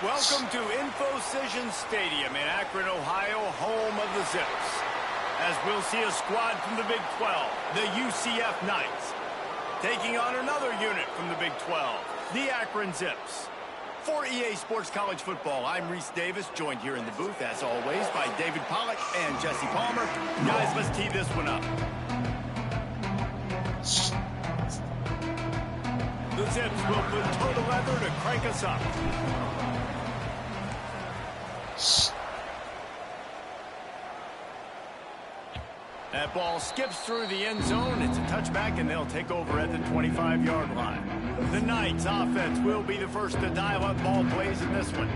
Welcome to InfoCision Stadium in Akron, Ohio, home of the Zips. As we'll see a squad from the Big 12, the UCF Knights, taking on another unit from the Big 12, the Akron Zips. For EA Sports College Football, I'm Reese Davis, joined here in the booth, as always, by David Pollack and Jesse Palmer. Guys, let's tee this one up. The Zips will put total leather to crank us up. That ball skips through the end zone. It's a touchback, and they'll take over at the 25-yard line. The Knights offense will be the first to dial up ball plays in this one.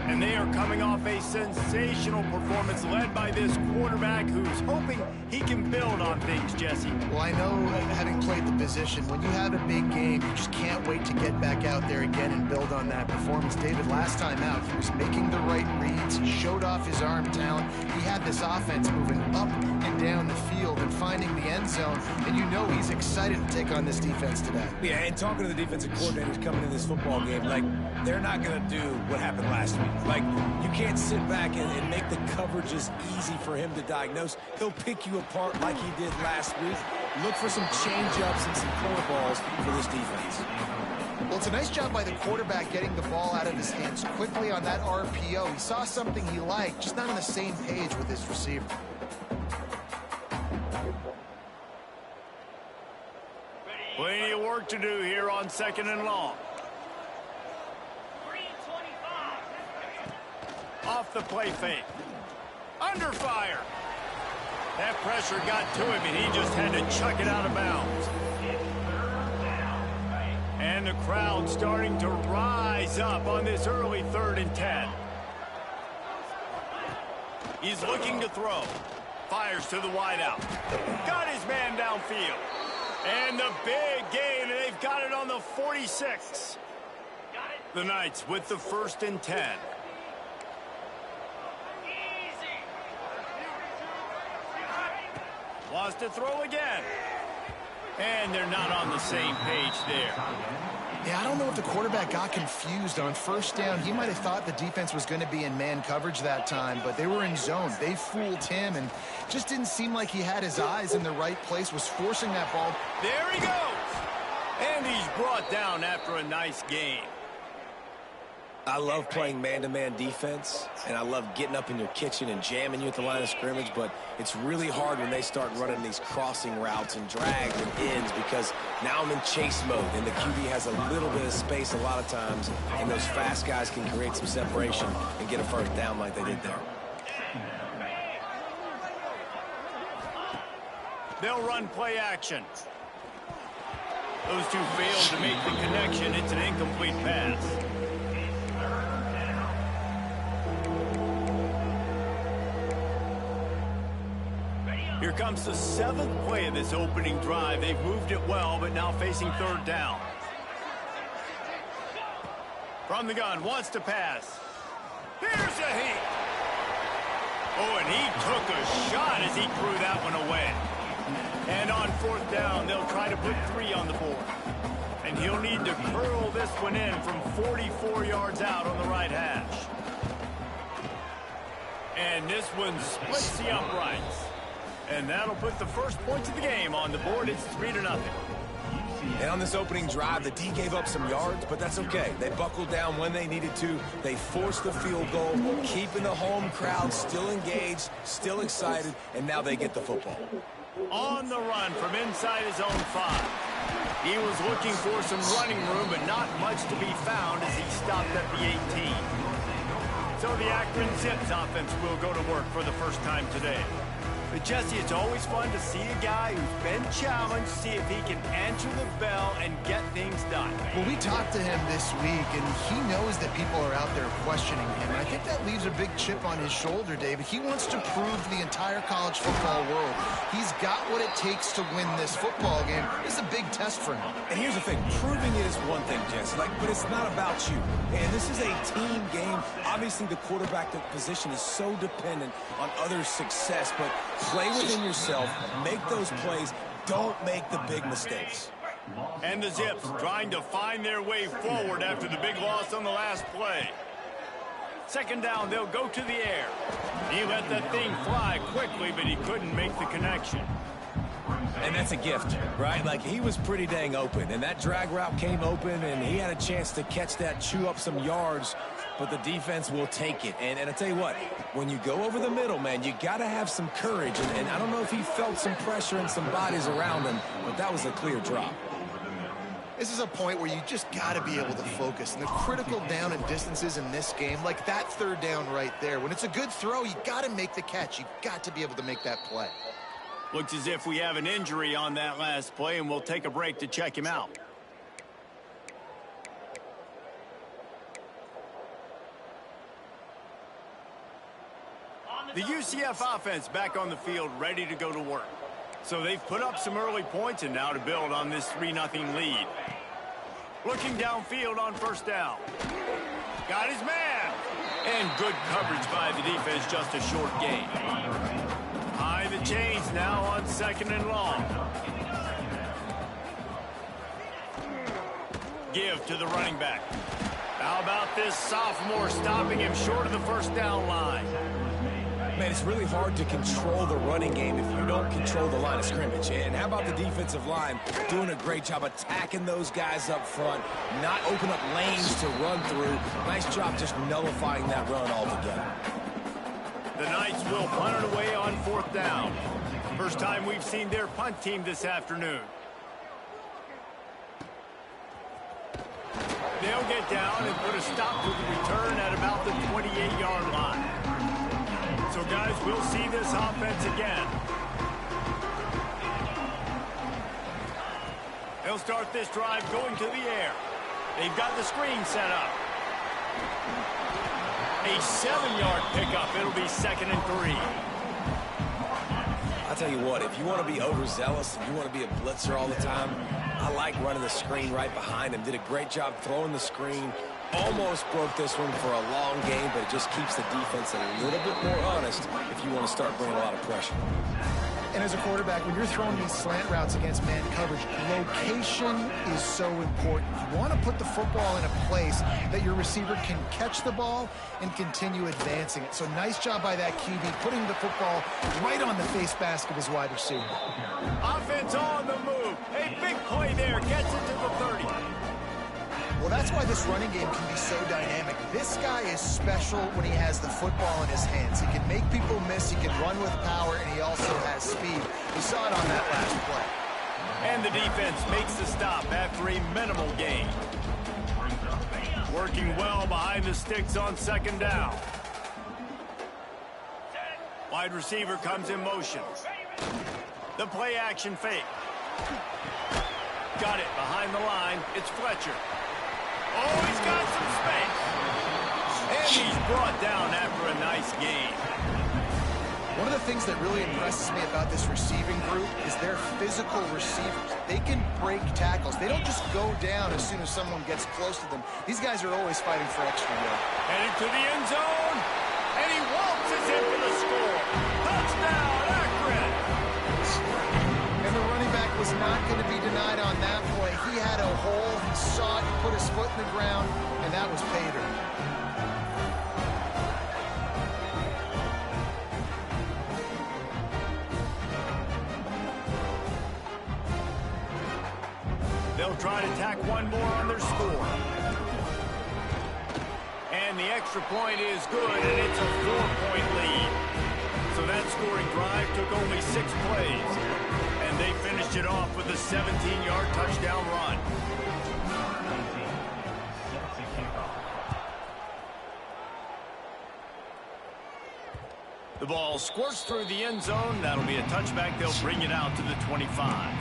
And they are coming off a sensational performance led by this quarterback who's hoping he can build on things, Jesse. Well, I know, having played the position, when you have a big game, you just can't wait to get back out there again and build on that performance. David, last time out, he was making the right reads. He showed off his arm talent. He had this offense moving up and down the field and finding the end zone. And you know he's excited to take on this defense today. Yeah, and talking to the defensive coordinators coming in this football game, like, they're not going to do what happened last week. Like, you can't sit back and make the coverages easy for him to diagnose. He'll pick you apart like he did last week. Look for some change-ups and some curveballs for this defense. Well, it's a nice job by the quarterback getting the ball out of his hands quickly on that RPO. He saw something he liked, just not on the same page with his receiver. Plenty of work to do here on 2nd and long. Off the play fake. Under fire. That pressure got to him, and he just had to chuck it out of bounds. And the crowd starting to rise up on this early 3rd and 10. He's looking to throw. Fires to the wideout. Got his man downfield. And the big gain, and they've got it on the 46. The Knights with the 1st and 10. Wants to throw again. And they're not on the same page there. Yeah, I don't know if the quarterback got confused on 1st down. He might have thought the defense was going to be in man coverage that time, but they were in zone. They fooled him, and just didn't seem like he had his eyes in the right place, was forcing that ball. There he goes. And he's brought down after a nice gain. I love playing man-to-man defense, and I love getting up in your kitchen and jamming you at the line of scrimmage, but it's really hard when they start running these crossing routes and drags and ends because now I'm in chase mode, and the QB has a little bit of space a lot of times, and those fast guys can create some separation and get a 1st down like they did there. They'll run play action. Those two failed to make the connection. It's an incomplete pass. Here comes the 7th play of this opening drive. They've moved it well, but now facing 3rd down. From the gun, wants to pass. Here's a heat. Oh, and he took a shot as he threw that one away. And on 4th down, they'll try to put 3 on the board. And he'll need to curl this one in from 44 yards out on the right hash. And this one splits the uprights. And that'll put the first points of the game on the board. It's 3-0. And on this opening drive, the D gave up some yards, but that's okay. They buckled down when they needed to. They forced the field goal, keeping the home crowd still engaged, still excited, and now they get the football. On the run from inside his own 5. He was looking for some running room, but not much to be found as he stopped at the 18. So the Akron Zips offense will go to work for the first time today. But, Jesse, it's always fun to see a guy who's been challenged, see if he can answer the bell and get things done. Well, we talked to him this week, and he knows that people are out there questioning him. And I think that leaves a big chip on his shoulder, David. He wants to prove to the entire college football world he's got what it takes to win this football game. This is a big test for him. And here's the thing. Proving it is one thing, Jesse, but it's not about you. And this is a team game. Obviously, the quarterback position is so dependent on others' success, but play within yourself, make those plays, don't make the big mistakes. And the Zips trying to find their way forward after the big loss on the last play. Second down, they'll go to the air. He let that thing fly quickly, but he couldn't make the connection. And that's a gift, right? Like, he was pretty dang open, and that drag route came open, and he had a chance to catch that, chew up some yards, but the defense will take it. And I tell you what, when you go over the middle, man, you got to have some courage. And I don't know if he felt some pressure and some bodies around him, but that was a clear drop. This is a point where you just got to be able to focus. And the critical down and distances in this game, like that third down right there, when it's a good throw, you got to make the catch. You got to be able to make that play. Looks as if we have an injury on that last play, and we'll take a break to check him out. The UCF offense back on the field, ready to go to work. So they've put up some early points, and now to build on this 3-0 lead. Looking downfield on first down. Got his man. And good coverage by the defense, just a short gain. High the chains now on second and long. Give to the running back. How about this sophomore stopping him short of the first down line? Man, it's really hard to control the running game if you don't control the line of scrimmage. And how about the defensive line doing a great job attacking those guys up front, not open up lanes to run through. Nice job just nullifying that run altogether. The Knights will punt it away on fourth down. First time we've seen their punt team this afternoon. They'll get down and put a stop to the return at about the 28-yard line. So, guys, we'll see this offense again. They'll start this drive going to the air. They've got the screen set up. A 7-yard pickup. It'll be 2nd and 3. I'll tell you what, if you want to be overzealous, if you want to be a blitzer all the time, I like running the screen right behind him. Did a great job throwing the screen. Almost broke this one for a long game, but it just keeps the defense a little bit more honest if you want to start bringing a lot of pressure. And as a quarterback, when you're throwing these slant routes against man coverage, location is so important. You want to put the football in a place that your receiver can catch the ball and continue advancing it. So nice job by that QB, putting the football right on the face mask of his wide receiver. Offense on the move. A big play there. Gets it to the 30. Well, that's why this running game can be so dynamic. This guy is special when he has the football in his hands. He can make people miss, he can run with power, and he also has speed. We saw it on that last play. And the defense makes the stop after a minimal gain. Working well behind the sticks on second down. Wide receiver comes in motion. The play action fake. Got it behind the line. It's Fletcher. Oh, he's got some space. And he's brought down after a nice gain. One of the things that really impresses me about this receiving group is their physical receivers. They can break tackles. They don't just go down as soon as someone gets close to them. These guys are always fighting for extra yards. Headed to the end zone. And he waltzes in for the score. Touchdown, Akron. And the running back was not going to be denied on that play. He had a hole, he saw it, he put his foot in the ground, and that was pay dirt. They'll try to tack one more on their score. And the extra point is good, and it's a 4-point lead. So that scoring drive took only 6 plays. And they finished it off with a 17-yard touchdown run. The ball squirts through the end zone. That'll be a touchback. They'll bring it out to the 25.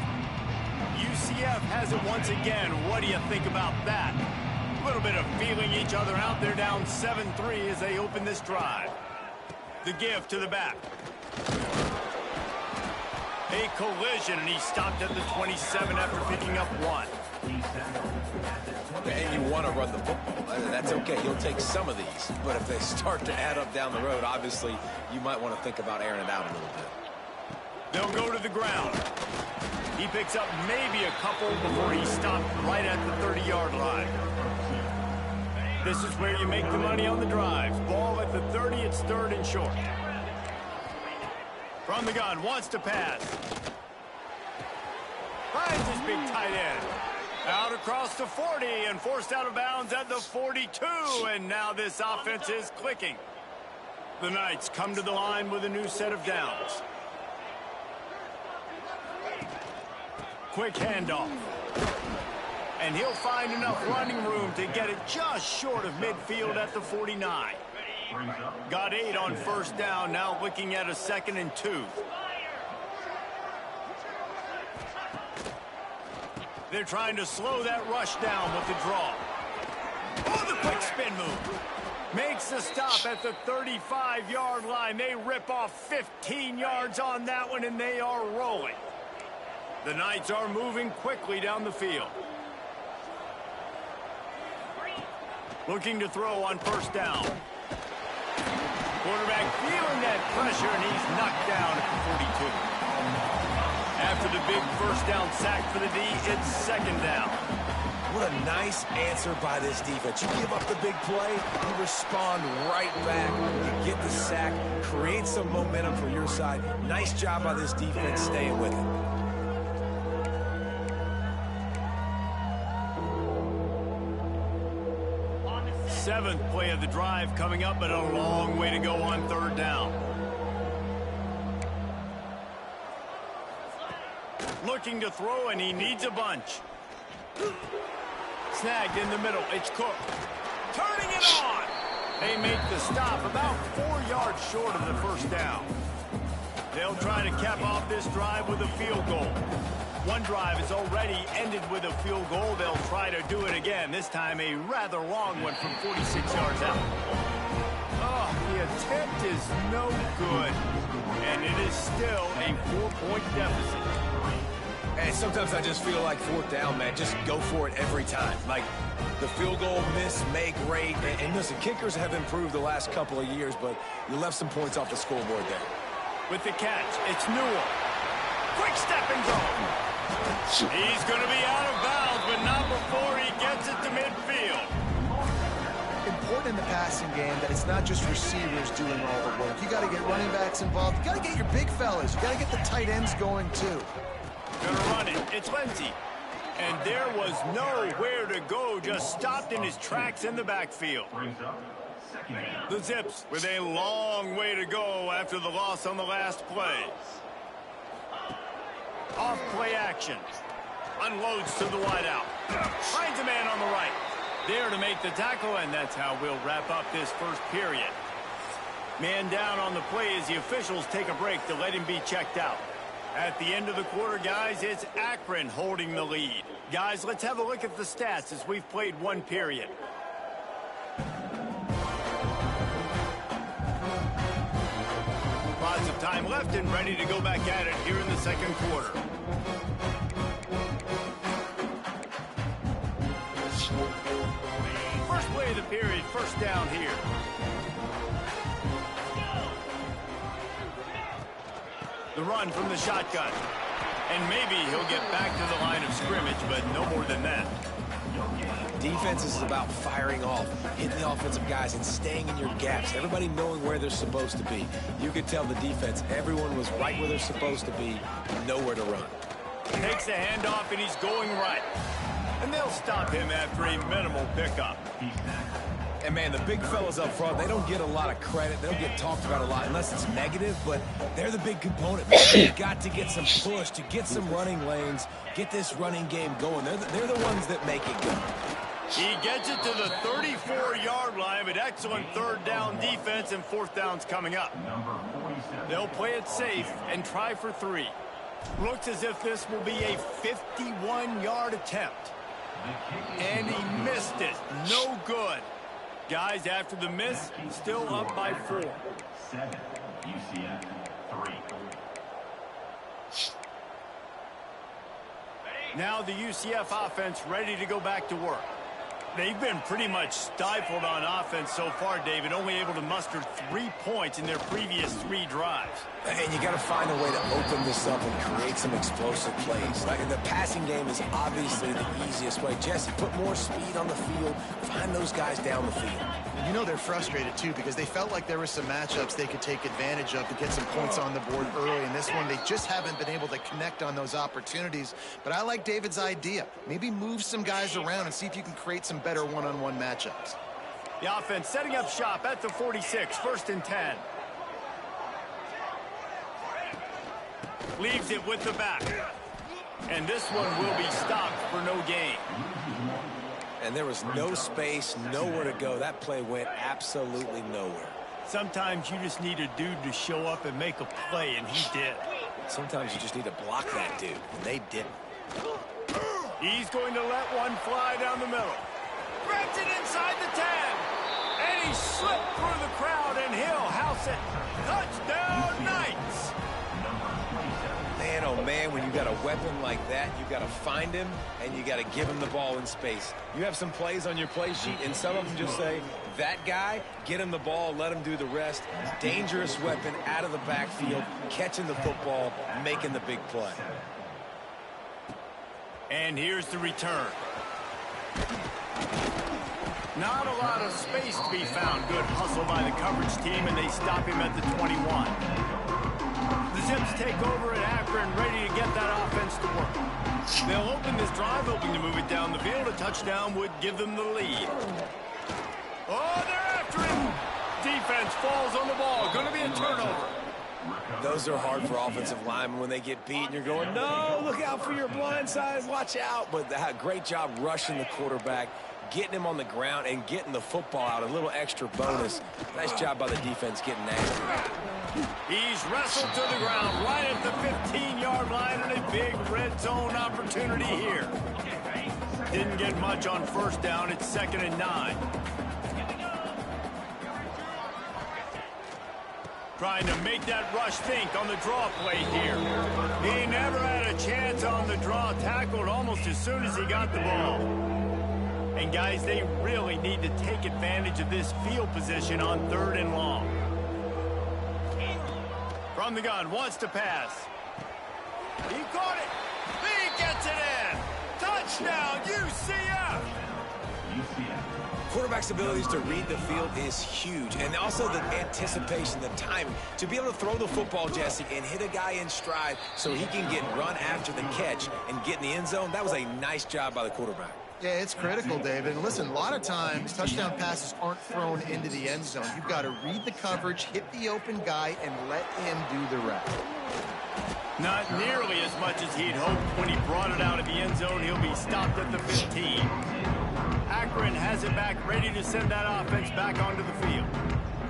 UCF has it once again. What do you think about that? A little bit of feeling each other out. They're down 7-3 as they open this drive. The give to the back. A collision, and he stopped at the 27 after picking up 1. And you want to run the football. That's okay. You'll take some of these. But if they start to add up down the road, obviously, you might want to think about airing it out a little bit. They'll go to the ground. He picks up maybe a couple before he stopped right at the 30-yard line. This is where you make the money on the drives. Ball at the 30, it's 3rd and short. From the gun, wants to pass. Finds his big tight end. Out across the 40 and forced out of bounds at the 42. And now this offense is clicking. The Knights come to the line with a new set of downs. Quick handoff. And he'll find enough running room to get it just short of midfield at the 49. Got 8 on 1st down, now looking at a 2nd and 2. They're trying to slow that rush down with the draw. Oh, the quick spin move. Makes the stop at the 35-yard line. They rip off 15 yards on that one, and they are rolling. The Knights are moving quickly down the field. Looking to throw on 1st down. Quarterback feeling that pressure, and he's knocked down at the 42. After the big 1st down sack for the D, it's 2nd down. What a nice answer by this defense. You give up the big play, you respond right back. You get the sack, create some momentum for your side. Nice job by this defense staying with it. Seventh play of the drive coming up, but a long way to go on 3rd down. Looking to throw, and he needs a bunch. Snagged in the middle. It's Cook. Turning it on. They make the stop about 4 yards short of the 1st down. They'll try to cap off this drive with a field goal. One drive is already ended with a field goal. They'll try to do it again. This time a rather long one from 46 yards out. Oh, the attempt is no good. And it is still a 4-point deficit. And sometimes I just feel like 4th down, man. Just go for it every time. Like the field goal miss, make great. And listen, kickers have improved the last couple of years, but you left some points off the scoreboard there. With the catch, it's Newell. Quick step and go. He's going to be out of bounds, but not before he gets it to midfield. Important in the passing game that it's not just receivers doing all the work. You got to get running backs involved. You got to get your big fellas. You got to get the tight ends going too. Gonna run it. It's Lindsey. And there was nowhere to go. Just stopped in his tracks in the backfield. The Zips with a long way to go after the loss on the last play. Off play action. Unloads to the wideout. Finds a man on the right. There to make the tackle, and that's how we'll wrap up this 1st period. Man down on the play as the officials take a break to let him be checked out. At the end of the quarter, guys, it's Akron holding the lead. Guys, let's have a look at the stats as we've played 1 period. Lots of time left and ready to go back at it here in the 2nd quarter. First play of the period, 1st down here. The run from the shotgun. And maybe he'll get back to the line of scrimmage, but no more than that. Defense is about firing off, hitting the offensive guys, and staying in your gaps. Everybody knowing where they're supposed to be. You could tell the defense, everyone was right where they're supposed to be, nowhere to run. Takes the handoff, and he's going right. And they'll stop him after a minimal pickup. And, man, the big fellas up front, they don't get a lot of credit. They don't get talked about a lot unless it's negative, but they're the big component. You've got to get some push, to get some running lanes, get this running game going. They're the ones that make it go. He gets it to the 34-yard line, but excellent 3rd down defense, and 4th down's coming up. They'll play it safe and try for 3. Looks as if this will be a 51-yard attempt. And he missed it. No good. Guys, after the miss, still up by 4. 7, UCF 3. Now the UCF offense ready to go back to work. They've been pretty much stifled on offense so far, David, only able to muster 3 points in their previous 3 drives. And you got to find a way to open this up and create some explosive plays. Like, the passing game is obviously the easiest way. Jesse, put more speed on the field. Find those guys down the field. You know they're frustrated, too, because they felt like there were some matchups they could take advantage of to get some points on the board early. In this one, they just haven't been able to connect on those opportunities. But I like David's idea. Maybe move some guys around and see if you can create some better one-on-one matchups. The offense setting up shop at the 46, 1st and 10. Leaves it with the back. And this one will be stopped for no gain. And there was no space, nowhere to go. That play went absolutely nowhere. Sometimes you just need a dude to show up and make a play, and he did. Sometimes you just need to block that dude, and they didn't. He's going to let one fly down the middle. Grabs it inside the 10. And he slipped through the crowd, and he'll house it. Touchdown, Knights! Man, oh man, when you got a weapon like that, you got to find him, and you got to give him the ball in space. You have some plays on your play sheet, and some of them just say, that guy, get him the ball, let him do the rest. Dangerous weapon out of the backfield, catching the football, making the big play. And here's the return. Not a lot of space to be found. Good hustle by the coverage team, and they stop him at the 21. The Zips take over at Akron, ready to get that offense to work. They'll open this drive, hoping to move it down the field. A touchdown would give them the lead. Oh, they're after him. Defense falls on the ball. Going to be a turnover. Those are hard for offensive linemen when they get beat, and you're going, no, look out for your blind side, watch out. But great job rushing the quarterback, getting him on the ground, and getting the football out. A little extra bonus. Nice job by the defense getting after. He's wrestled to the ground right at the 15-yard line, and a big red zone opportunity here. Didn't get much on 1st down. It's 2nd and 9. Trying to make that rush think on the draw play here. He never had a chance on the draw. Tackled almost as soon as he got the ball. And guys, they really need to take advantage of this field position on 3rd and long. From the gun, wants to pass. He caught it. He gets it in. Touchdown, UCF. Quarterback's abilities to read the field is huge, and also the anticipation, the timing. To be able to throw the football, Jesse, and hit a guy in stride so he can get run after the catch and get in the end zone, that was a nice job by the quarterback. Yeah, it's critical, David. And listen, a lot of times, touchdown passes aren't thrown into the end zone. You've got to read the coverage, hit the open guy, and let him do the rest. Not nearly as much as he'd hoped when he brought it out of the end zone. He'll be stopped at the 15. Akron has it back, ready to send that offense back onto the field.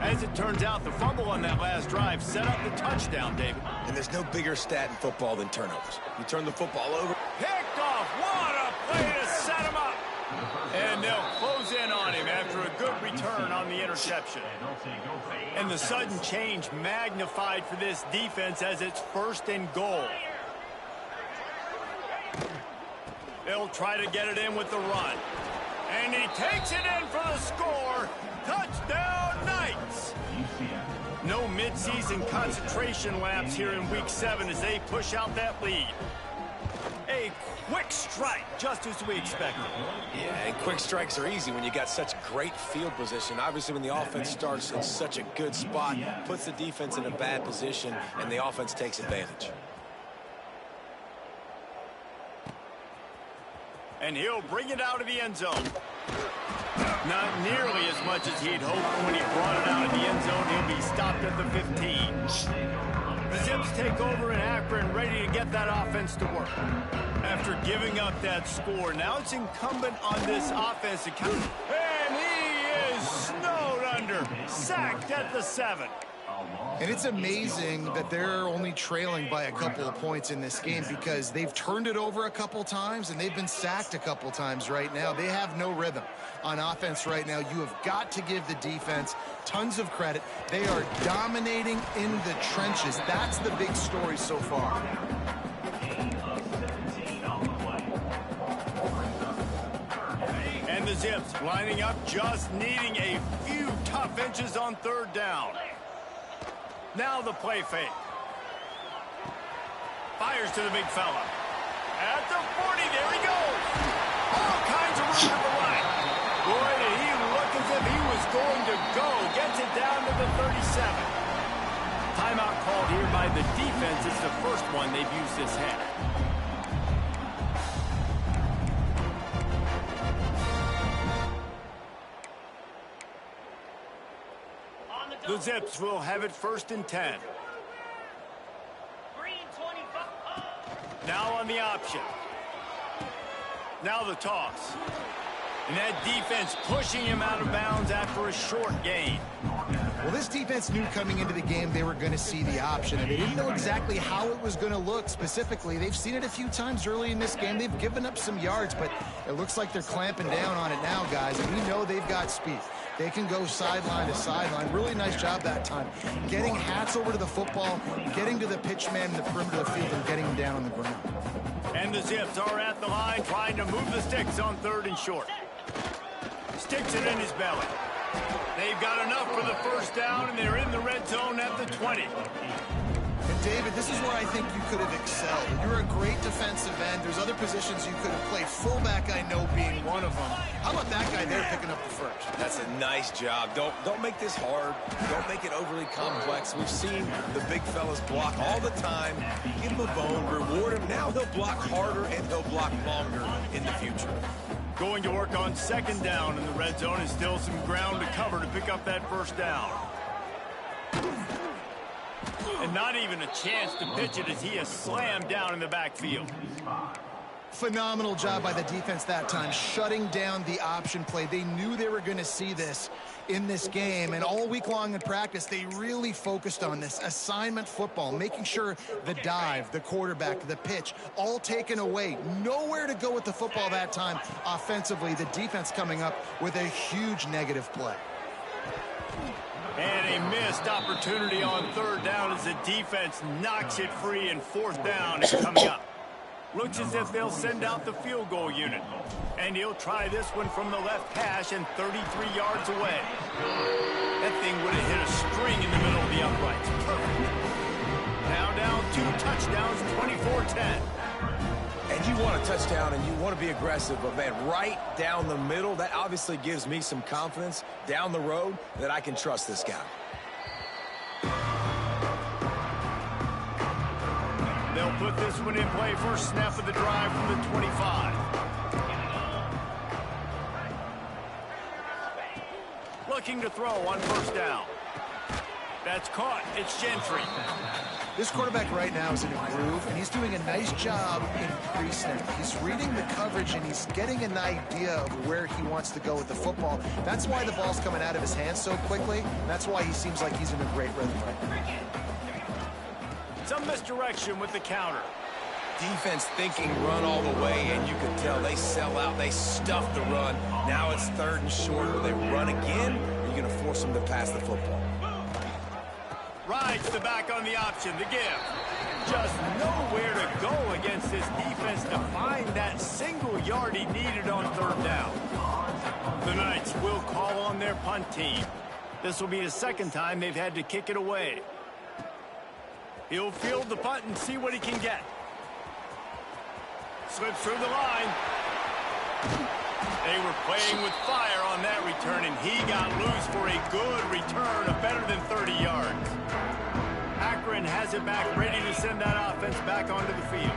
As it turns out, the fumble on that last drive set up the touchdown, David. And there's no bigger stat in football than turnovers. You turn the football over. Picked off. What a play to set him up. And they'll close in on him after a good return on the interception. And the sudden change magnified for this defense as it's 1st and goal. They'll try to get it in with the run. And he takes it in for the score. Touchdown, Knights! No midseason concentration laps here in Week 7 as they push out that lead. A quick strike, just as we expected. Yeah, and quick strikes are easy when you got such great field position. Obviously, when the offense starts in such a good spot, puts the defense in a bad position, and the offense takes advantage. And he'll bring it out of the end zone. Not nearly as much as he'd hoped when he brought it out of the end zone. He'll be stopped at the 15. The Zips take over in Akron, ready to get that offense to work. After giving up that score, now it's incumbent on this offense to count. And he is snowed under, sacked at the 7. And it's amazing that they're only trailing by a couple of points in this game because they've turned it over a couple times and they've been sacked a couple times right now. They have no rhythm on offense right now. You have got to give the defense tons of credit. They are dominating in the trenches. That's the big story so far. And the Zips lining up, just needing a few tough inches on third down. Now the play fake. Fires to the big fella. At the 40, there he goes. All kinds of room to the right. Boy, did he look as if he was going to go. Gets it down to the 37. Timeout called here by the defense. It's the first one they've used this half. The Zips will have it 1st and 10. Now on the option. Now the toss. And that defense pushing him out of bounds after a short gain. Well, this defense knew coming into the game they were going to see the option, and they didn't know exactly how it was going to look specifically. They've seen it a few times early in this game. They've given up some yards, but it looks like they're clamping down on it now, guys, and we know they've got speed. They can go sideline to sideline. Really nice job that time. Getting Hats over to the football, getting to the pitch man in the perimeter of the field, and getting him down on the ground. And the Zips are at the line trying to move the sticks on 3rd and short. Sticks it in his belly. They've got enough for the 1st down, and they're in the red zone at the 20. And David, this is where I think you could have excelled. You're a great defensive end. There's other positions you could have played. Fullback, I know, being one of them. How about that guy there picking up the 1st? That's a nice job. Don't make this hard. Don't make it overly complex. We've seen the big fellas block all the time. Give him a bone, reward him. Now he'll block harder and he'll block longer in the future. Going to work on 2nd down in the red zone, and still some ground to cover to pick up that 1st down. And not even a chance to pitch it as he is slammed down in the backfield. Phenomenal job by the defense that time, shutting down the option play. They knew they were going to see this in this game, and all week long in practice, they really focused on this assignment football, making sure the dive, the quarterback, the pitch, all taken away. Nowhere to go with the football that time offensively. The defense coming up with a huge negative play. And a missed opportunity on 3rd down as the defense knocks it free, and 4th down is coming up. Looks as if they'll send out the field goal unit. And he'll try this one from the left hash and 33 yards away. That thing would have hit a string in the middle of the uprights. Perfect. Now down 2 touchdowns, 24-10. And you want a touchdown and you want to be aggressive, but man, right down the middle, that obviously gives me some confidence down the road that I can trust this guy. They'll put this one in play. First snap of the drive from the 25. Looking to throw on 1st down. That's caught. It's Gentry. This quarterback right now is in a groove, and he's doing a nice job in pre-snap. He's reading the coverage, and he's getting an idea of where he wants to go with the football. That's why the ball's coming out of his hands so quickly. That's why he seems like he's in a great rhythm right now. Some misdirection with the counter. Defense thinking run all the way, and you can tell they sell out. They stuff the run. Now it's 3rd and short. Will they run again, or are you going to force them to pass the football? Rides the back on the option, the give. Just nowhere to go against this defense to find that single yard he needed on 3rd down. The Knights will call on their punt team. This will be the 2nd time they've had to kick it away. He'll field the punt and see what he can get. Slips through the line. They were playing with fire on that return, and he got loose for a good return of better than 30 yards. Akron has it back, ready to send that offense back onto the field.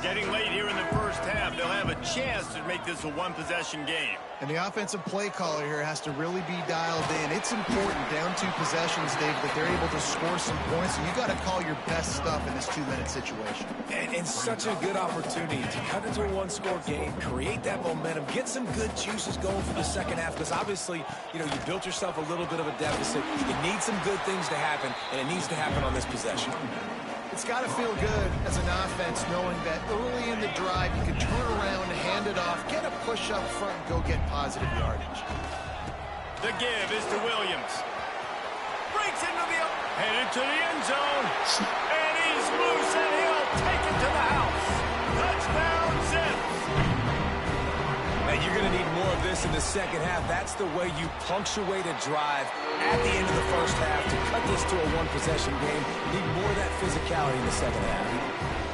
Getting late here in the 1st half, they'll have a chance to make this a 1-possession game. And the offensive play caller here has to really be dialed in. It's important down 2 possessions, Dave, that they're able to score some points. And you got to call your best stuff in this 2-minute situation. And such a good opportunity to cut into a 1-score game, create that momentum, get some good juices going for the 2nd half. Because obviously, you built yourself a little bit of a deficit. You need some good things to happen, and it needs to happen on this possession. It's got to feel good as an offense knowing that early in the drive you can turn around, hand it off, get a push up front, and go get positive yardage. The give is to Williams. Breaks into the headed to the end zone. And he's loose, and he'll take it to the house. Touchdown, Zips. And you you're going to need more of this in the second half. That's the way you punctuate a drive at the end of the first half to cut this to a one-possession game. You need more of that physicality in the second half.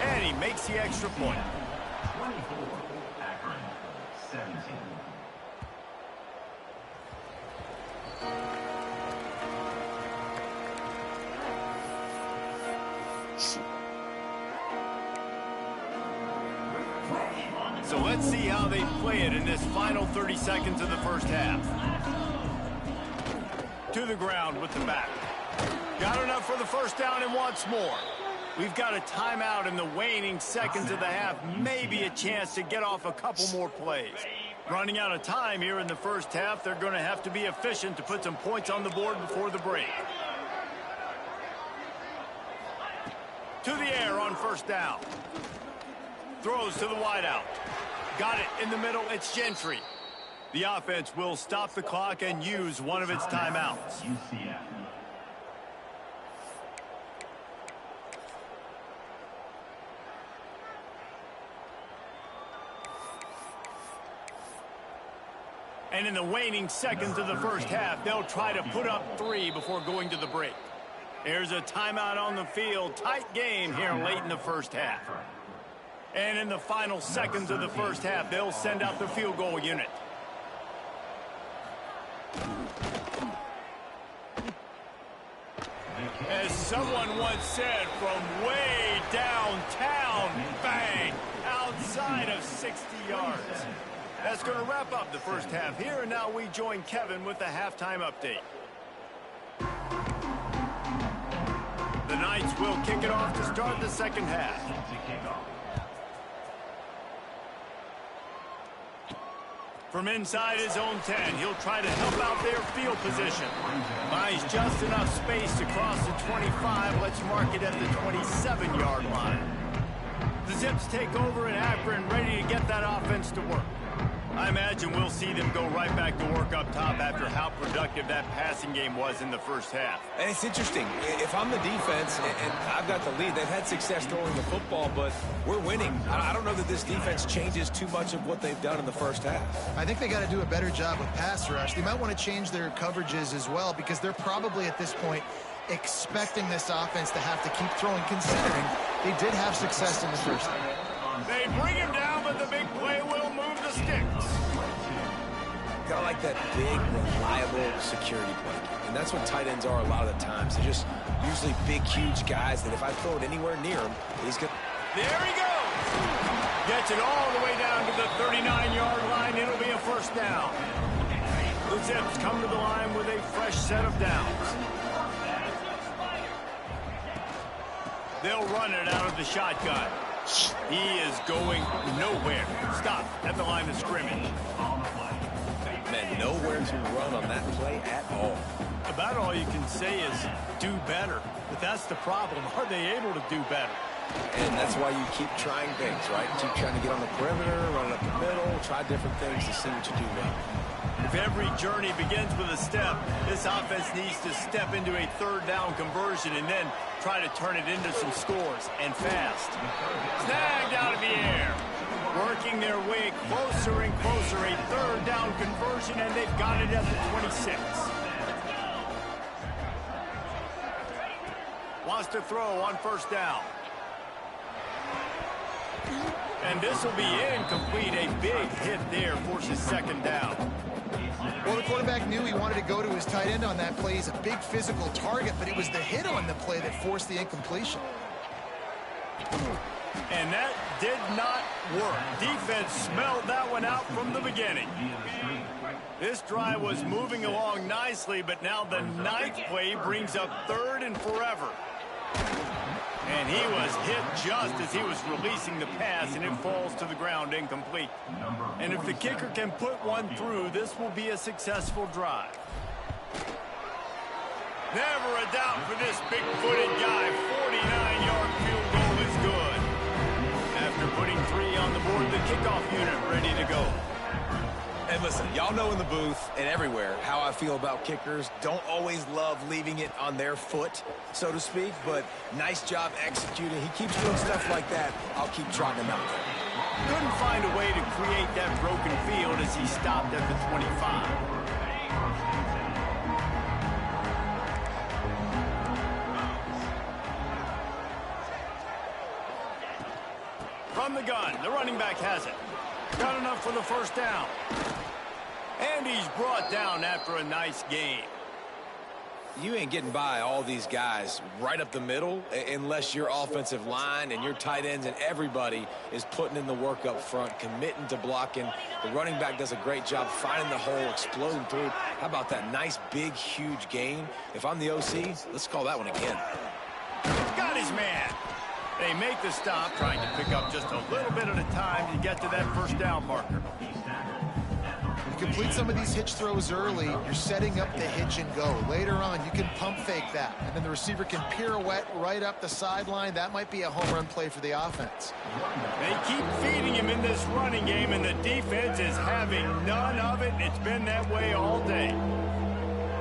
And he makes the extra point. 24, Akron, 17. So let's see how they play it in this final 30 seconds of the first half. To the ground with the back. Got enough for the first down and wants more. We've got a timeout in the waning seconds of the half. Maybe a chance to get off a couple more plays. Running out of time here in the first half. They're going to have to be efficient to put some points on the board before the break. To the air on first down. Throws to the wideout. Got it in the middle. It's Gentry. The offense will stop the clock and use one of its timeouts. UCF. And in the waning seconds of the first half, they'll try to put up 3 before going to the break. There's a timeout on the field. Tight game here late in the first half. And in the final seconds of the first half, they'll send out the field goal unit. As someone once said, from way downtown, bang, outside of 60 yards. That's going to wrap up the first half here, and now we join Kevin with the halftime update. The Knights will kick it off to start the second half. From inside his own 10, he'll try to help out their field position. Finds just enough space to cross the 25. Let's mark it at the 27-yard line. The Zips take over in Akron, ready to get that offense to work. I imagine we'll see them go right back to work up top after how productive that passing game was in the first half. And it's interesting. If I'm the defense and I've got the lead, they've had success throwing the football, but we're winning. I don't know that this defense changes too much of what they've done in the first half. I think they got to do a better job with pass rush. They might want to change their coverages as well, because they're probably at this point expecting this offense to have to keep throwing, considering they did have success in the first half. They bring him down, but the big play will move the sticks. Got like that big, reliable security blanket. And that's what tight ends are a lot of the times. They're just usually big, huge guys that if I throw it anywhere near him, he's good. There he goes. Gets it all the way down to the 39-yard line. It'll be a first down. The Zips come to the line with a fresh set of downs. They'll run it out of the shotgun. He is going nowhere. Stop at the line of scrimmage. Man, nowhere to run on that play at all. About all you can say is do better. But that's the problem. Are they able to do better? And that's why you keep trying things, right? Keep trying to get on the perimeter, run it up the middle, try different things to see what you do well. If every journey begins with a step, this offense needs to step into a third down conversion and then try to turn it into some scores, and fast. Snagged out of the air. Working their way closer and closer. A third down conversion, and they've got it at the 26. Wants to throw on first down. And this will be incomplete. A big hit there forces second down. Well, the quarterback knew he wanted to go to his tight end on that play. He's a big physical target, but it was the hit on the play that forced the incompletion. And that did not work. Defense smelled that one out from the beginning. This drive was moving along nicely, but now the ninth play brings up third and forever. And he was hit just as he was releasing the pass, and it falls to the ground incomplete. And if the kicker can put one through, this will be a successful drive. Never a doubt for this big-footed guy. 49-yard field goal is good. After putting 3 on the board, the kickoff unit ready to go. And listen, y'all know in the booth and everywhere how I feel about kickers. Don't always love leaving it on their foot, so to speak, but nice job executing. He keeps doing stuff like that. I'll keep trotting him out there. Couldn't find a way to create that broken field as he stopped at the 25. From the gun, the running back has it. Got enough for the first down. And he's brought down after a nice game. You ain't getting by all these guys right up the middle unless your offensive line and your tight ends and everybody is putting in the work up front, committing to blocking. The running back does a great job finding the hole, exploding through. How about that nice, big, huge gain? If I'm the OC, let's call that one again. Got his man. They make the stop, trying to pick up just a little bit at a time to get to that first down marker. You complete some of these hitch throws early, you're setting up the hitch and go. Later on, you can pump fake that, and then the receiver can pirouette right up the sideline. That might be a home run play for the offense. They keep feeding him in this running game, and the defense is having none of it. It's been that way all day.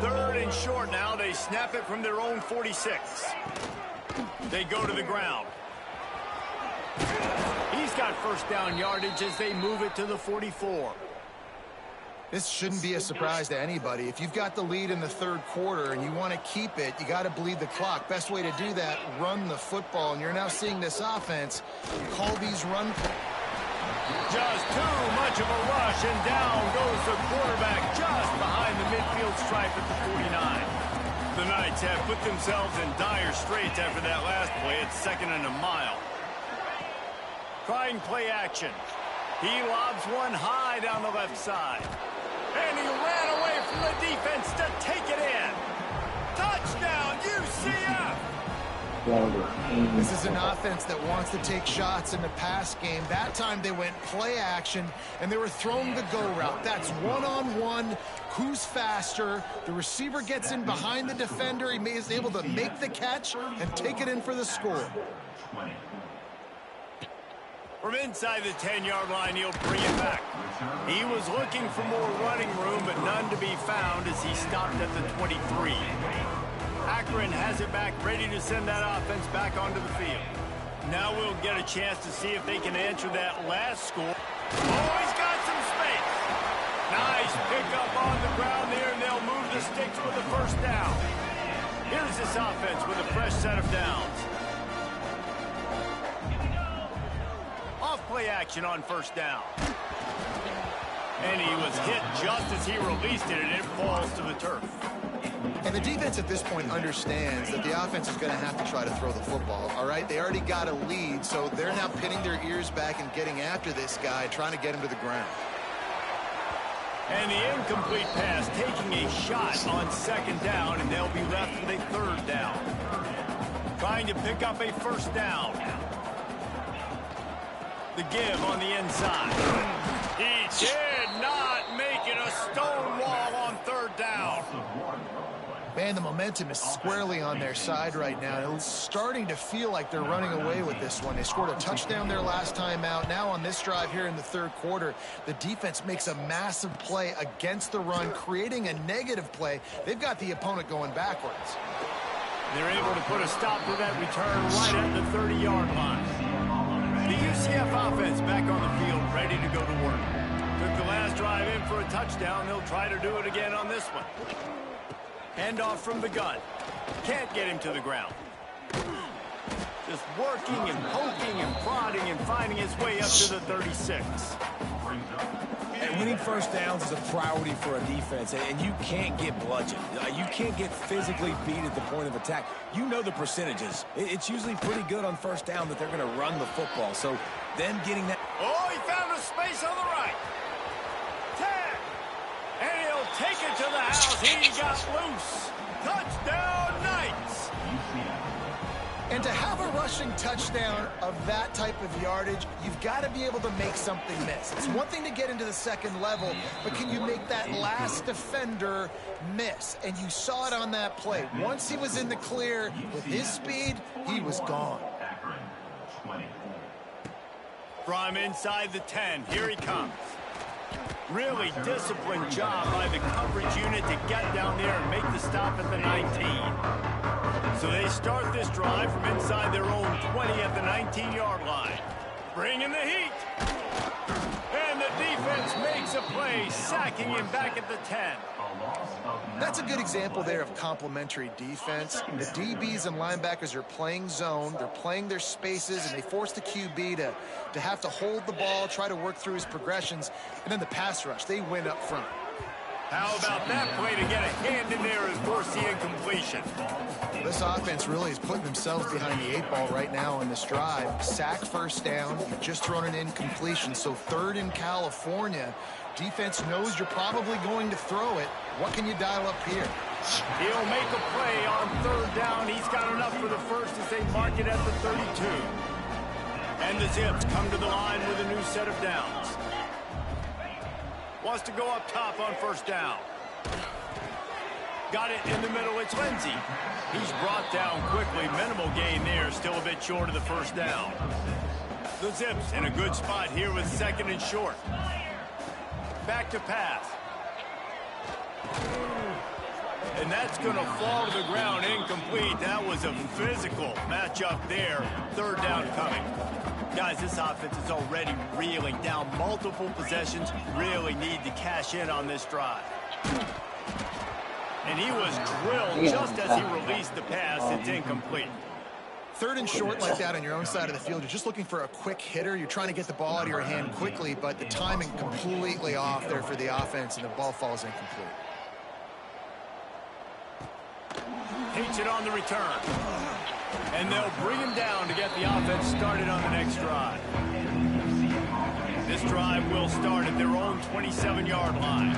3rd and short now. They snap it from their own 46. They go to the ground. He's got first down yardage as they move it to the 44. This shouldn't be a surprise to anybody. If you've got the lead in the 3rd quarter and you want to keep it, you got to bleed the clock. Best way to do that, run the football. And you're now seeing this offense call these run plays. Just too much of a rush, and down goes the quarterback just behind the midfield stripe at the 49. The Knights have put themselves in dire straits after that last play. It's 2nd and a mile. Trying play action. He lobs one high down the left side. And he ran away from the defense to take it in. Touchdown, UCF! This is an offense that wants to take shots in the pass game. That time they went play action, and they were throwing the go route. That's one-on-one. Who's faster? The receiver gets in behind the defender. He is able to make the catch and take it in for the score. From inside the 10-yard line, he'll bring it back. He was looking for more running room, but none to be found as he stopped at the 23. Akron has it back, ready to send that offense back onto the field. Now we'll get a chance to see if they can answer that last score. Oh, he's got some space. Nice pickup on the ground there, and they'll move the sticks with the first down. Here's this offense with a fresh set of downs. Play action on first down. And he was hit just as he released it, and it falls to the turf. And the defense at this point understands that the offense is going to have to try to throw the football, all right? They already got a lead, so they're now pinning their ears back and getting after this guy, trying to get him to the ground. And the incomplete pass taking a shot on 2nd down, and they'll be left with a 3rd down. Trying to pick up a first down. The give on the inside. He did not make it a stone wall on 3rd down. Man, the momentum is squarely on their side right now. It's starting to feel like they're running away with this one. They scored a touchdown their last time out. Now on this drive here in the 3rd quarter, the defense makes a massive play against the run, creating a negative play. They've got the opponent going backwards. They're able to put a stop to that return right at the 30-yard line. The UCF offense back on the field, ready to go to work. Took the last drive in for a touchdown. They'll try to do it again on this one. Handoff from the gun. Can't get him to the ground. Just working and poking and prodding and finding his way up to the 36. And winning first downs is a priority for a defense, and you can't get bludgeoned. You can't get physically beat at the point of attack. You know the percentages. It's usually pretty good on first down that they're going to run the football. So them getting that... Oh, he found a space on the right. 10. And he'll take it to the house. He got loose. Touchdown, Knights. And to have a rushing touchdown of that type of yardage, you've got to be able to make something miss. It's one thing to get into the 2nd level, but can you make that last defender miss? And you saw it on that play. Once he was in the clear with his speed, he was gone. From inside the 10, here he comes. Really disciplined job by the coverage unit to get down there and make the stop at the 19. So they start this drive from inside their own 20 at the 19-yard line. Bringing the heat. And the defense makes a play, sacking him back at the 10. That's a good example there of complementary defense. The DBs and linebackers are playing zone, they're playing their spaces, and they force the QB to have to hold the ball, try to work through his progressions, and then the pass rush, they win up front. How about that play to get a hand in there as force the incompletion? This offense really is putting themselves behind the 8 ball right now in this drive. Sack first down, you've just thrown an incompletion, so 3rd in California. Defense knows you're probably going to throw it. What can you dial up here? He'll make a play on 3rd down. He's got enough for the first as they mark it at the 32. And the Zips come to the line with a new set of downs. Wants to go up top on 1st down. Got it in the middle. It's Lindsey. He's brought down quickly. Minimal gain there. Still a bit short of the 1st down. The Zips in a good spot here with 2nd and short. Back to pass. And that's going to fall to the ground incomplete. That was a physical matchup there. 3rd down coming. Guys, this offense is already reeling down multiple possessions. Really need to cash in on this drive. And he was drilled just as he released the pass. It's incomplete. 3rd and short like that on your own side of the field. You're just looking for a quick hitter. You're trying to get the ball out of your hand quickly, but the timing completely off there for the offense, and the ball falls incomplete. Hates it on the return. And they'll bring him down to get the offense started on the next drive. This drive will start at their own 27-yard line.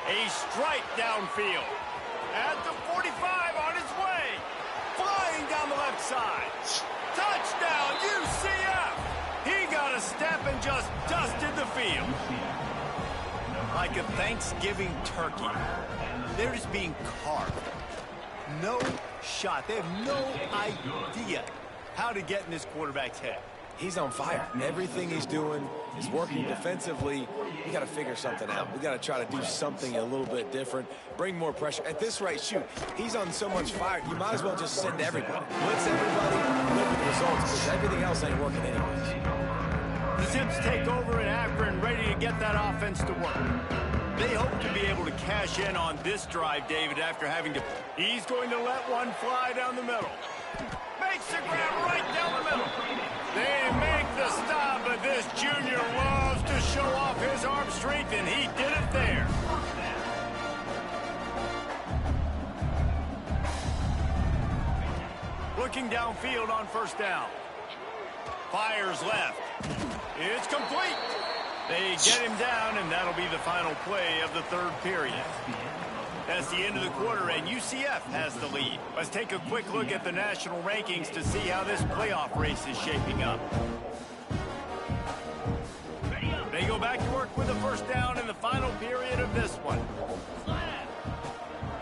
A strike downfield. At the 45 on his way. Flying down the left side. Touchdown, UCF! He got a step and just dusted the field. Like a Thanksgiving turkey. They're just being carved. No shot. They have no idea how to get in this quarterback's head. He's on fire. Everything he's doing is working defensively. We got to figure something out. We got to try to do something a little bit different. Bring more pressure. At this rate, shoot, he's on so much fire. You might as well just send everybody. Blitz everybody. Look at the results because everything else ain't working anyways. The Zips take over in Akron, ready to get that offense to work. They hope to be able to cash in on this drive, David, after having to... He's going to let one fly down the middle. Makes the grab right down the middle. They make the stop, but this junior loves to show off his arm strength, and he did it there. Looking downfield on 1st down. Fires left. It's complete. They get him down, and that'll be the final play of the 3rd period. That's the end of the quarter, and UCF has the lead. Let's take a quick look at the national rankings to see how this playoff race is shaping up. They go back to work with the 1st down in the final period of this one.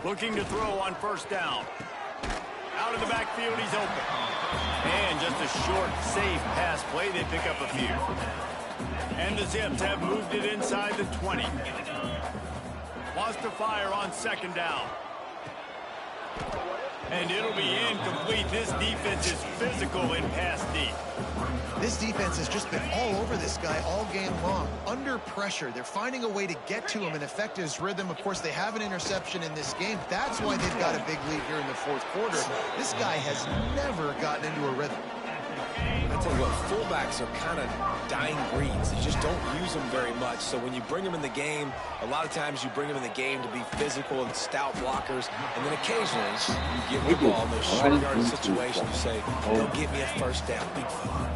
Looking to throw on 1st down. Out of the backfield, he's open. And just a short, safe pass play. They pick up a few. And the Zips have moved it inside the 20. Wants to fire on 2nd down. And it'll be incomplete. This defense is physical in pass deep. This defense has just been all over this guy all game long. Under pressure, they're finding a way to get to him and affect his rhythm. Of course, they have an interception in this game. That's why they've got a big lead here in the 4th quarter. This guy has never gotten into a rhythm. I tell you what, fullbacks are kind of dying breeds. You just don't use them very much. So when you bring them in the game, a lot of times you bring them in the game to be physical and stout blockers. And then occasionally you get the ball in those short yardage situations. You say, they'll get me a 1st down, big fella.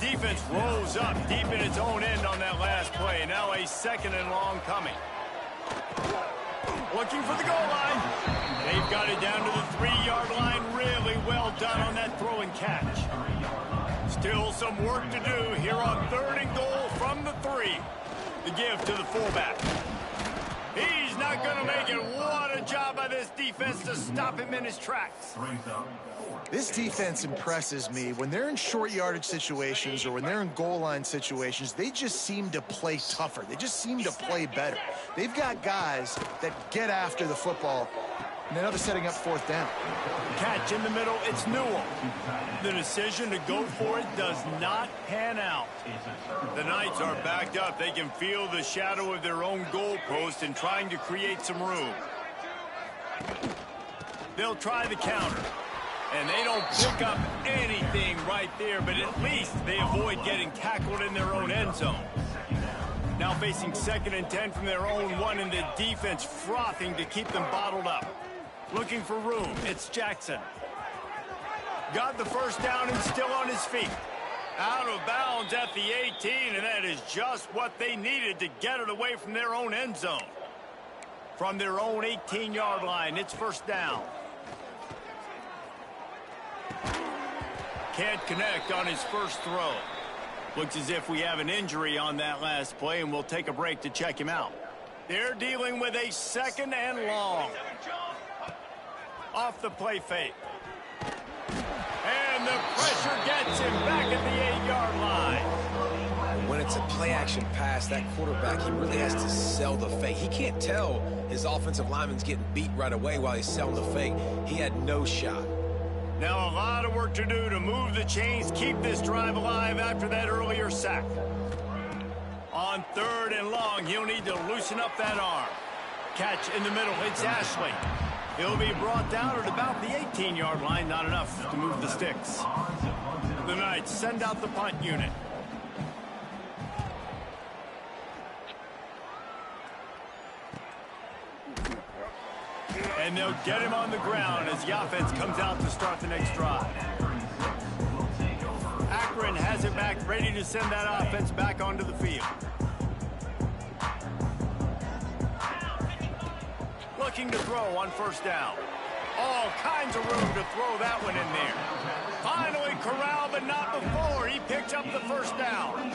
Defense rolls up deep in its own end on that last play. Now a 2nd and long coming. Looking for the goal line. They've got it down to the 3-yard line. Really well done on that throw and catch. Still some work to do here on 3rd and goal from the 3. The give to the fullback. He's not going to make it. What a job by this defense to stop him in his tracks. This defense impresses me. When they're in short yardage situations or when they're in goal line situations, they just seem to play tougher. They just seem to play better. They've got guys that get after the football And now they're setting up fourth down. Catch in the middle, it's Newell. The decision to go for it does not pan out. The Knights are backed up. They can feel the shadow of their own goalpost and trying to create some room. They'll try the counter. And they don't pick up anything right there, but at least they avoid getting tackled in their own end zone. Now facing 2nd and 10 from their own 1, and the defense frothing to keep them bottled up. Looking for room, it's Jackson. Got the first down and still on his feet. Out of bounds at the 18, and that is just what they needed to get it away from their own end zone. From their own 18-yard line, it's first down. Can't connect on his first throw. Looks as if we have an injury on that last play, and we'll take a break to check him out. They're dealing with a 2nd and long. Off the play fake. And the pressure gets him back at the 8-yard line. When it's a play-action pass, that quarterback, he really has to sell the fake. He can't tell his offensive lineman's getting beat right away while he's selling the fake. He had no shot. Now a lot of work to do to move the chains, keep this drive alive after that earlier sack. On 3rd and long, he'll need to loosen up that arm. Catch in the middle, it's Ashley. He'll be brought down at about the 18-yard line, not enough to move the sticks. The Knights send out the punt unit. And they'll get him on the ground as the offense comes out to start the next drive. Akron has it back, ready to send that offense back onto the field. Looking to throw on first down. All kinds of room to throw that one in there. Finally corralled, but not before. He picks up the first down.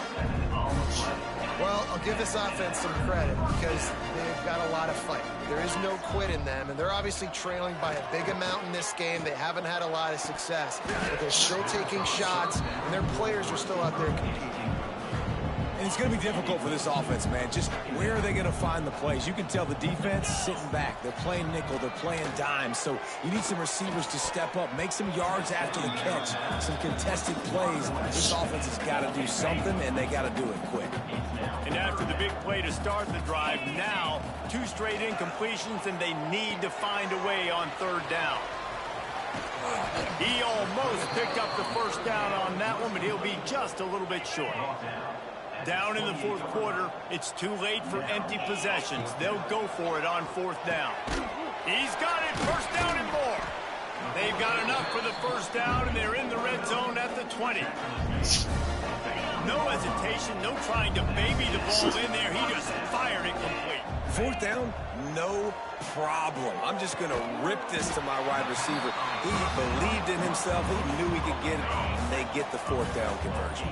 Well, I'll give this offense some credit because they've got a lot of fight. There is no quit in them, and they're obviously trailing by a big amount in this game. They haven't had a lot of success, but they're still taking shots, and their players are still out there competing. And it's going to be difficult for this offense, man. Just where are they going to find the plays? You can tell the defense sitting back. They're playing nickel. They're playing dime. So you need some receivers to step up, make some yards after the catch, some contested plays. This offense has got to do something, and they got to do it quick. And after the big play to start the drive, now 2 straight incompletions, and they need to find a way on 3rd down. He almost picked up the first down on that one, but he'll be just a little bit short. Down in the 4th quarter, it's too late for empty possessions. They'll go for it on 4th down. He's got it, first down and more. They've got enough for the first down, and they're in the red zone at the 20. No hesitation, no trying to baby the ball in there. He just fired it complete. 4th down, no problem. I'm just going to rip this to my wide receiver. He believed in himself. He knew he could get it, and they get the 4th down conversion.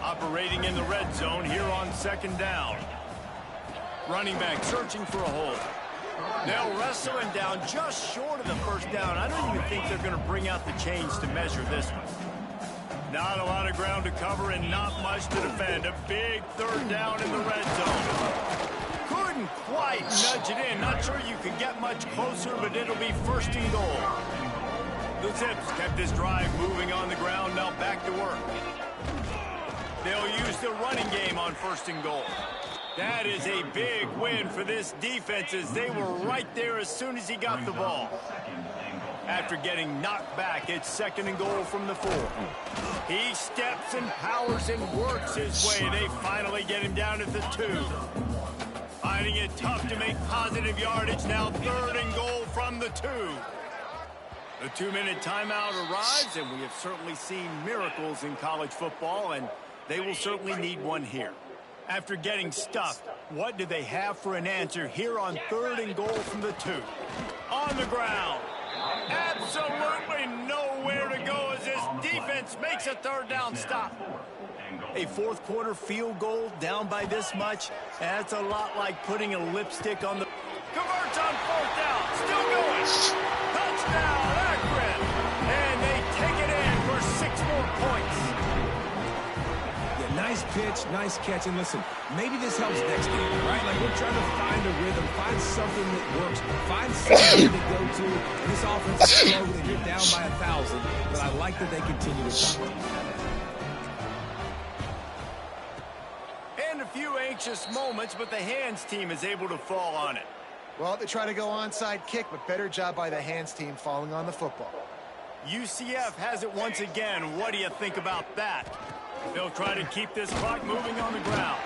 Operating in the red zone here on 2nd down. Running back searching for a hole. They'll wrestle him down just short of the first down. I don't even think they're going to bring out the chains to measure this one. Not a lot of ground to cover and not much to defend. A big 3rd down in the red zone. Couldn't quite nudge it in. Not sure you could get much closer, but it'll be 1st and goal. The Zips kept this drive moving on the ground. Now back to work. They'll use the running game on 1st and goal. That is a big win for this defense as they were right there as soon as he got the ball. After getting knocked back, it's 2nd and goal from the 4. He steps and powers and works his way. They finally get him down at the 2. Finding it tough to make positive yardage. Now 3rd and goal from the 2. The 2-minute timeout arrives, and we have certainly seen miracles in college football, and they will certainly need one here. After getting stuffed, what do they have for an answer here on 3rd and goal from the 2? On the ground. Absolutely nowhere to go as this defense makes a 3rd down stop. A 4th quarter field goal down by this much, that's a lot like putting a lipstick on the... Converts on 4th down, still going. Touchdown, Akron. And they take it in for 6 more points. Nice pitch, nice catch. And listen, maybe this helps next game, right? Like, we're trying to find a rhythm, find something that works, find something to go to. And this offense is slow. They're down by 1,000, but I like that they continue to fight. And a few anxious moments, but the hands team is able to fall on it. Well, they try to go onside kick, but better job by the hands team falling on the football. UCF has it once again. What do you think about that? They'll try to keep this clock moving on the ground.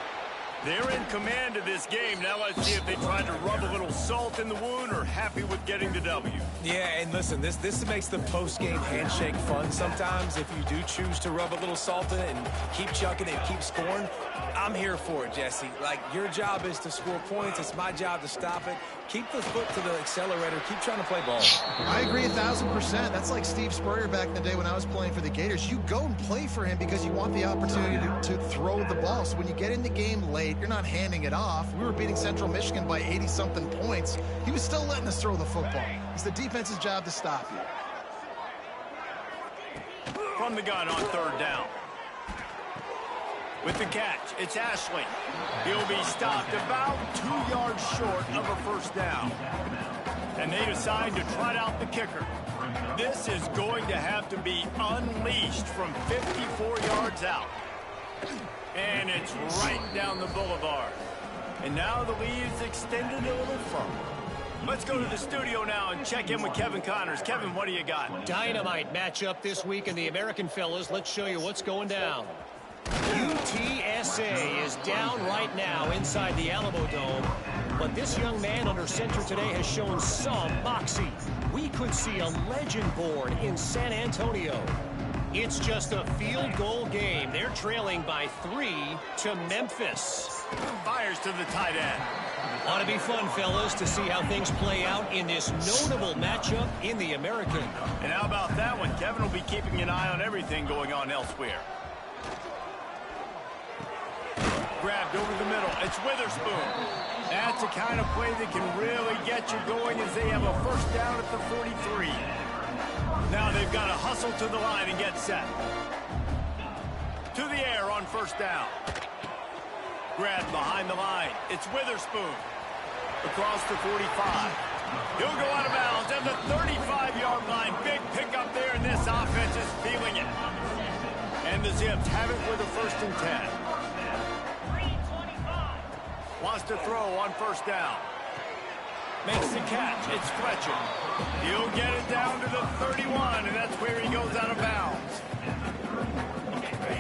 They're in command of this game. Now let's see if they try to rub a little salt in the wound or happy with getting the W. Yeah, and listen, this makes the post-game handshake fun sometimes. If you do choose to rub a little salt in it and keep chucking and keep scoring, I'm here for it, Jesse. Like, your job is to score points. It's my job to stop it. Keep the foot to the accelerator. Keep trying to play ball. I agree 1,000%. That's like Steve Spurrier back in the day when I was playing for the Gators. You go and play for him because you want the opportunity to throw the ball. So when you get in the game late, you're not handing it off. We were beating Central Michigan by 80-something points. He was still letting us throw the football. It's the defense's job to stop you. From the gun on third down. With the catch, it's Ashley. He'll be stopped about 2 yards short of a first down. And they decide to trot out the kicker. This is going to have to be unleashed from 54 yards out. And it's right down the boulevard. And now the lead is extended a little further. Let's go to the studio now and check in with Kevin Connors. Kevin, what do you got? Dynamite matchup this week in the American, fellas. Let's show you what's going down. UTSA is down right now inside the Alamo Dome, but this young man under center today has shown some moxie. We could see a legend born in San Antonio. It's just a field goal game. They're trailing by 3 to Memphis. Fires to the tight end. Ought to be fun, fellas, to see how things play out in this notable matchup in the American. And how about that one? Kevin will be keeping an eye on everything going on elsewhere. Grabbed over the middle. It's Witherspoon. That's the kind of play that can really get you going as they have a first down at the 43. Now they've got to hustle to the line and get set. To the air on first down. Grabbed behind the line. It's Witherspoon. Across the 45. He'll go out of bounds at the 35-yard line. Big pickup there, and this offense is feeling it. And the Zips have it with a 1st and 10. Wants to throw on first down. Makes the catch. It's Fletcher. He'll get it down to the 31, and that's where he goes out of bounds.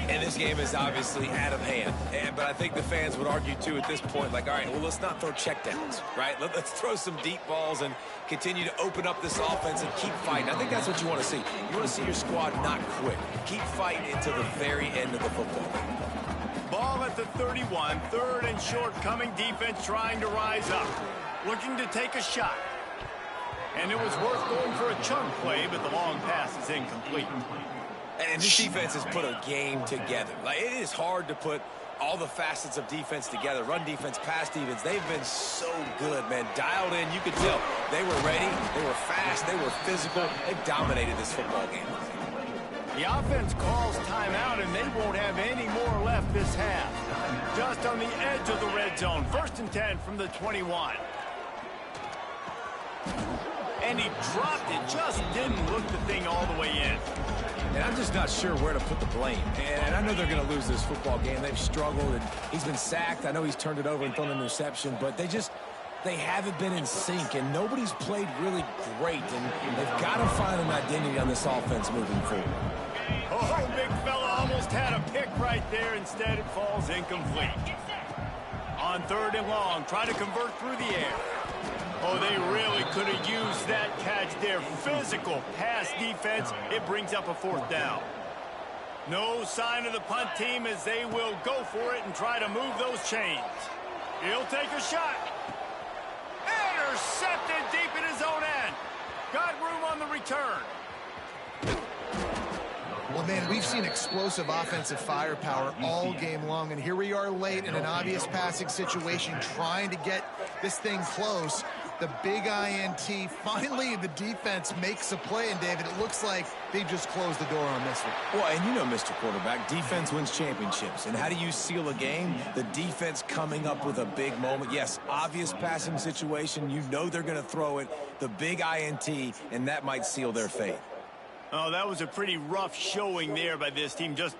And this game is obviously out of hand. But I think the fans would argue, too, at this point, like, all right, well, let's not throw checkdowns, right? Let's throw some deep balls and continue to open up this offense and keep fighting. I think that's what you want to see. You want to see your squad not quit. Keep fighting until the very end of the football game. Ball at the 31, 3rd and short, coming defense trying to rise up. Looking to take a shot. And it was worth going for a chunk play, but the long pass is incomplete. And this defense has put a game together. Like, it is hard to put all the facets of defense together. Run defense, pass defense. They've been so good, man. Dialed in. You could tell they were ready. They were fast. They were physical. They dominated this football game. The offense calls timeout, and they won't have any more left this half. Just on the edge of the red zone. 1st and 10 from the 21. And he dropped it. Just didn't look the thing all the way in. And I'm just not sure where to put the blame. And I know they're going to lose this football game. They've struggled, and he's been sacked. I know he's turned it over and thrown an interception, but they haven't been in sync, and nobody's played really great. And they've got to find an identity on this offense moving forward. Oh, big fella almost had a pick right there. Instead, it falls incomplete. On 3rd and long, try to convert through the air. Oh, they really could have used that catch there. Physical pass defense. It brings up a 4th down. No sign of the punt team as they will go for it and try to move those chains. He'll take a shot. Intercepted deep in his own end. Got room on the return. Well, man, we've seen explosive offensive firepower all game long, and here we are late in an obvious passing situation trying to get this thing close. the big INT. Finally, the defense makes a play, and David, it looks like they just closed the door on this one. Well, and you know, Mr. Quarterback, defense wins championships. And how do you seal a game? The defense coming up with a big moment. Yes, obvious passing situation. You know they're going to throw it. The big INT, and that might seal their fate. Oh, that was a pretty rough showing there by this team. Just